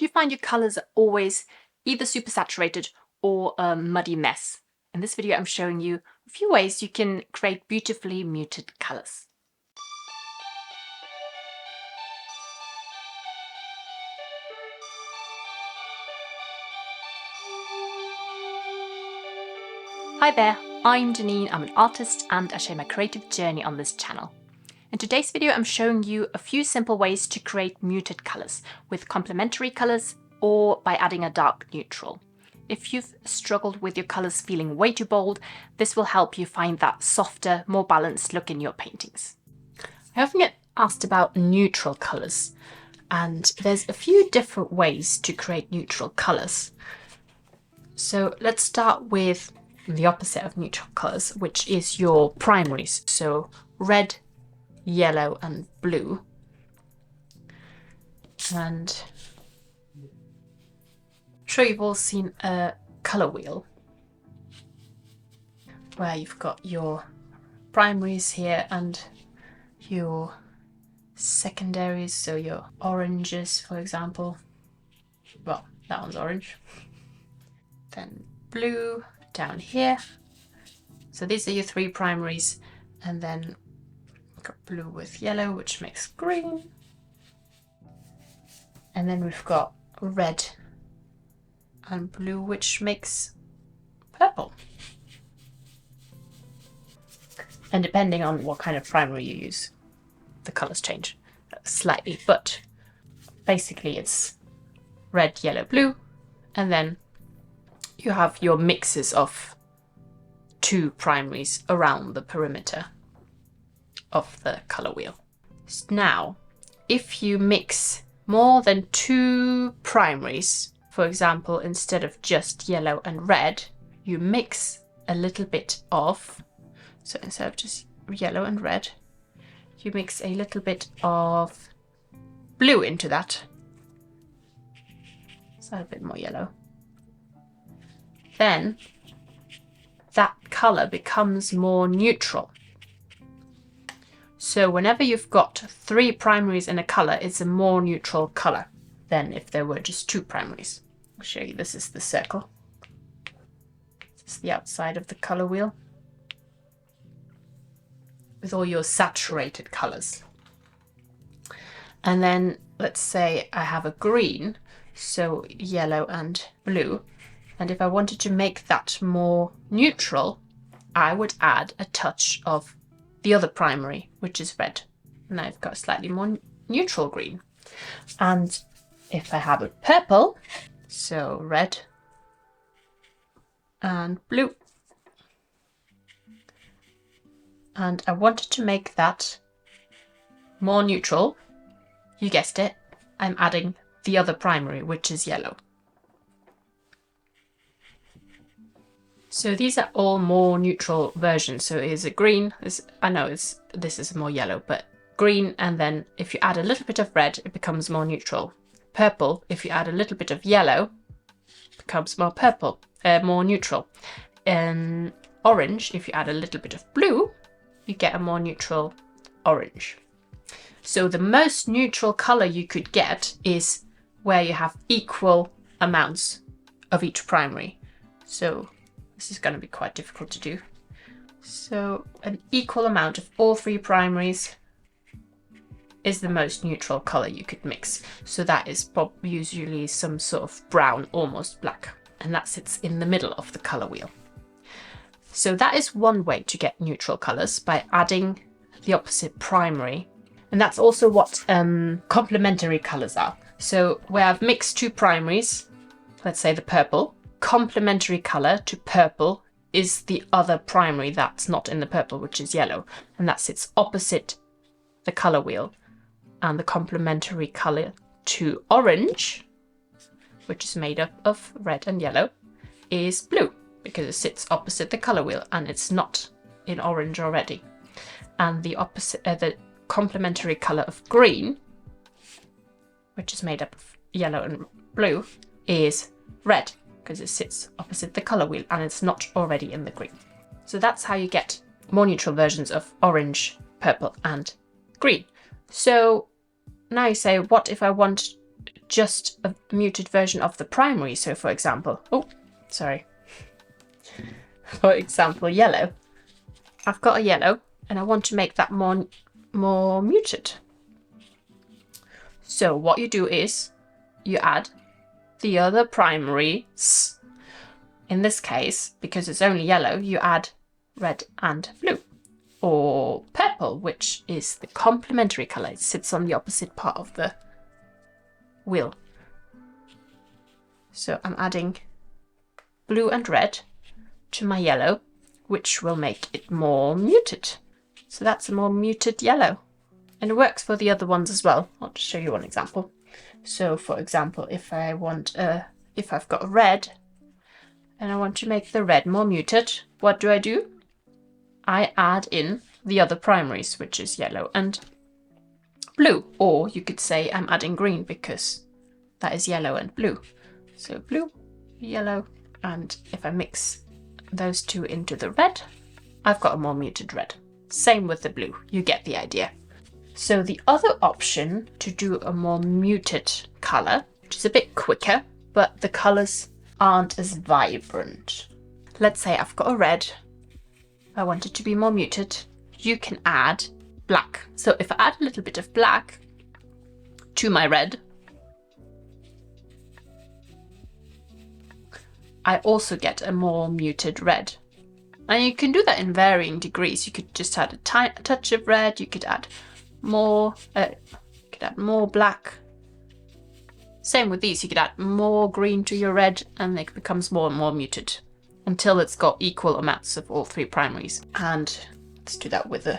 Do you find your colors are always either super saturated or a muddy mess? In this video, I'm showing you a few ways you can create beautifully muted colors. Hi there, I'm Janine, I'm an artist and I share my creative journey on this channel. In today's video, I'm showing you a few simple ways to create muted colors with complementary colors or by adding a dark neutral. If you've struggled with your colors feeling way too bold, this will help you find that softer, more balanced look in your paintings. I often get asked about neutral colors, and there's a few different ways to create neutral colors. So let's start with the opposite of neutral colors, which is your primaries. So red, yellow and blue. And I'm sure you've all seen a colour wheel where you've got your primaries here and your secondaries, so your oranges, for example. Well, that one's orange. Then blue down here. So these are your three primaries, and then we've got blue with yellow, which makes green. And then we've got red and blue, which makes purple. And depending on what kind of primary you use, the colours change slightly, but basically it's red, yellow, blue, and then you have your mixes of two primaries around the perimeter of the colour wheel. Now, if you mix more than two primaries, for example, instead of just yellow and red, you mix a little bit of, so instead of just yellow and red, you mix a little bit of blue into that. So a bit more yellow. Then that colour becomes more neutral. So whenever you've got three primaries in a colour, it's a more neutral colour than if there were just two primaries. I'll show you, this is the circle. This is the outside of the colour wheel with all your saturated colours. And then let's say I have a green, so yellow and blue. And if I wanted to make that more neutral, I would add a touch of the other primary, which is red. And I've got a slightly more neutral green. And if I have a purple, so red and blue, and I wanted to make that more neutral, you guessed it, I'm adding the other primary, which is yellow. So these are all more neutral versions. So is it green? This is more yellow, but green, and then if you add a little bit of red, it becomes more neutral. Purple, if you add a little bit of yellow, it becomes more purple, more neutral. Orange, if you add a little bit of blue, you get a more neutral orange. So the most neutral color you could get is where you have equal amounts of each primary. So this is going to be quite difficult to do. So an equal amount of all three primaries is the most neutral color you could mix. So that is usually some sort of brown, almost black, and that sits in the middle of the color wheel. So that is one way to get neutral colors, by adding the opposite primary. And that's also what complementary colors are. So where I've mixed two primaries, let's say the purple, complementary color to purple is the other primary that's not in the purple, which is yellow, and that sits opposite the color wheel. And the complementary color to orange, which is made up of red and yellow, is blue, because it sits opposite the color wheel and it's not in orange already. And the opposite, the complementary color of green, which is made up of yellow and blue, is red, because it sits opposite the color wheel and it's not already in the green. So that's how you get more neutral versions of orange, purple and green. So now you say, what if I want just a muted version of the primary. So for example, for example, yellow. I've got a yellow and I want to make that more muted. So what you do is you add the other primaries. In this case, because it's only yellow, you add red and blue, or purple, which is the complementary color. It sits on the opposite part of the wheel. So I'm adding blue and red to my yellow, which will make it more muted. So that's a more muted yellow. And it works for the other ones as well. I'll just show you one example. So for example, if I've got a red and I want to make the red more muted, what do? I add in the other primaries, which is yellow and blue. Or you could say I'm adding green because that is yellow and blue. So blue, yellow, and if I mix those two into the red, I've got a more muted red. Same with the blue, you get the idea. So the other option to do a more muted color, which is a bit quicker, but the colors aren't as vibrant. Let's say I've got a red, I want it to be more muted. You can add black. So if I add a little bit of black to my red, I also get a more muted red. And you can do that in varying degrees. You could just add a touch of red, you could add more black. Same with these, you could add more green to your red and it becomes more and more muted until it's got equal amounts of all three primaries. And let's do that with the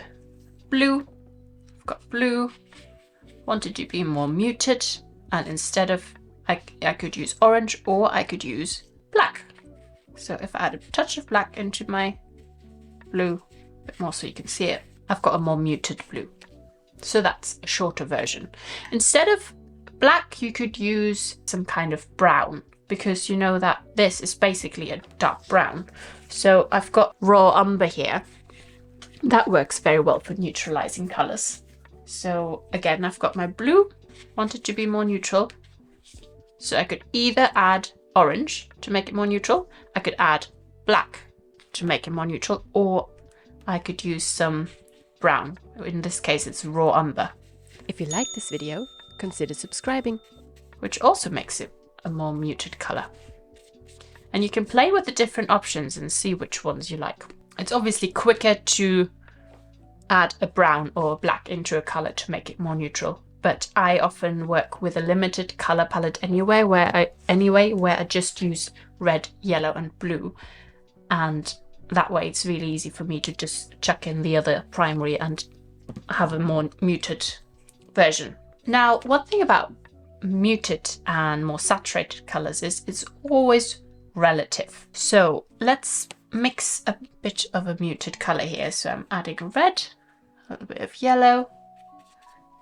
blue. I've got blue, wanted to be more muted, and instead of, I could use orange or I could use black. So if I add a touch of black into my blue, a bit more so you can see it, I've got a more muted blue. So that's a shorter version. Instead of black, you could use some kind of brown, because you know that this is basically a dark brown. So I've got raw umber here. That works very well for neutralizing colors. So again, I've got my blue, want it to be more neutral. So I could either add orange to make it more neutral, I could add black to make it more neutral, or I could use some brown. In this case, it's raw umber. If you like this video, consider subscribing. Which also makes it a more muted color. And you can play with the different options and see which ones you like. It's obviously quicker to add a brown or a black into a color to make it more neutral. But I often work with a limited color palette anyway, where I just use red, yellow, and blue. And that way it's really easy for me to just chuck in the other primary and have a more muted version. Now, one thing about muted and more saturated colors is it's always relative. So let's mix a bit of a muted color here. So I'm adding red, a little bit of yellow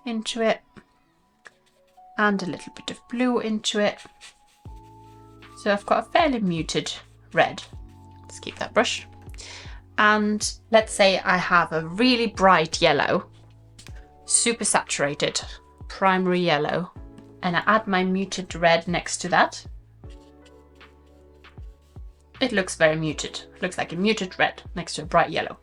into it, and a little bit of blue into it. So I've got a fairly muted red. Let's keep that brush. And let's say I have a really bright yellow, super saturated, primary yellow, and I add my muted red next to that. It looks very muted. It looks like a muted red next to a bright yellow.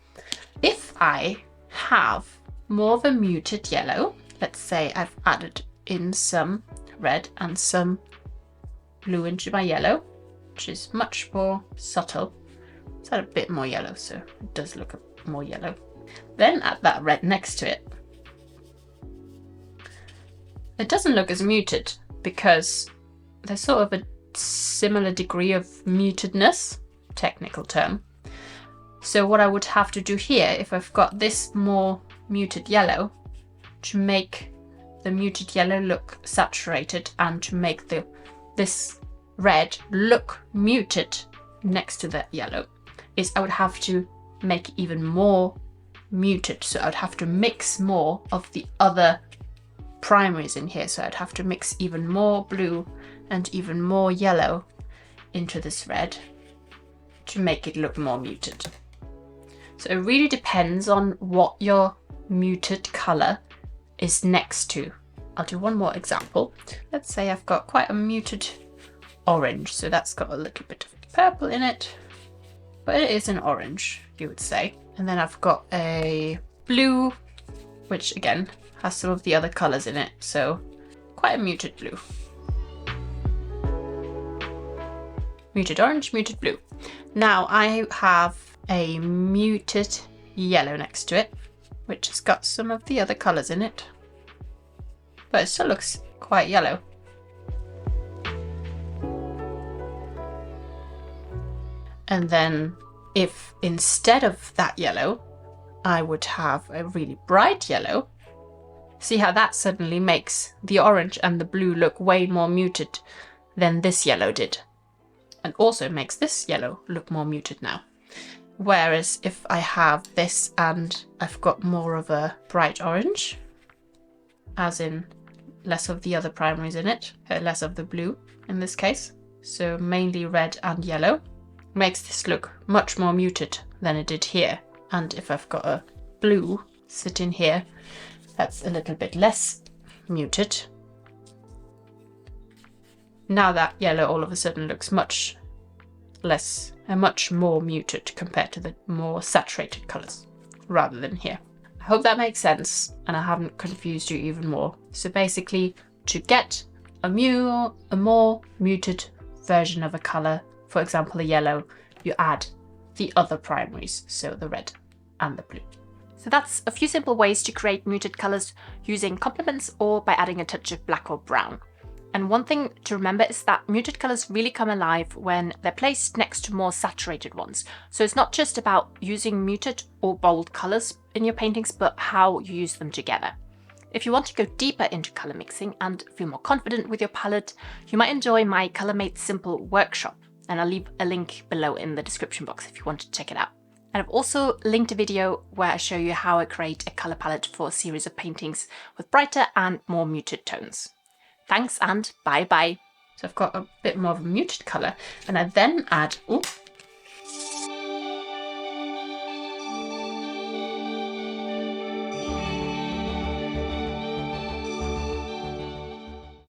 If I have more of a muted yellow, let's say I've added in some red and some blue into my yellow, which is much more subtle. Let's add a bit more yellow so it does look more yellow. Then add that red next to it. It doesn't look as muted because there's sort of a similar degree of mutedness, technical term. So what I would have to do here, if I've got this more muted yellow, to make the muted yellow look saturated and to make this red look muted next to that yellow, is I would have to make it even more muted. So I would have to mix more of the other primaries in here. So I'd have to mix even more blue and even more yellow into this red to make it look more muted. So it really depends on what your muted color is next to. I'll do one more example. Let's say I've got quite a muted orange, so that's got a little bit of purple in it, but it is an orange, you would say. And then I've got a blue, which again has some of the other colours in it, so quite a muted blue. Muted orange, muted blue. Now I have a muted yellow next to it, which has got some of the other colours in it, but it still looks quite yellow. And then if instead of that yellow, I would have a really bright yellow, see how that suddenly makes the orange and the blue look way more muted than this yellow did. And also makes this yellow look more muted now. Whereas if I have this and I've got more of a bright orange, as in less of the other primaries in it, less of the blue in this case, so mainly red and yellow, makes this look much more muted than it did here. And if I've got a blue sitting here, that's a little bit less muted. Now that yellow all of a sudden looks much more muted compared to the more saturated colours rather than here. I hope that makes sense and I haven't confused you even more. So basically, to get a more muted version of a colour, for example a yellow, you add the other primaries, so the red and the blue. So that's a few simple ways to create muted colours using complements or by adding a touch of black or brown. And one thing to remember is that muted colours really come alive when they're placed next to more saturated ones. So it's not just about using muted or bold colours in your paintings, but how you use them together. If you want to go deeper into colour mixing and feel more confident with your palette, you might enjoy my Colour Made Simple workshop, and I'll leave a link below in the description box if you want to check it out. And I've also linked a video where I show you how I create a colour palette for a series of paintings with brighter and more muted tones. Thanks and bye bye. So I've got a bit more of a muted colour, and I then add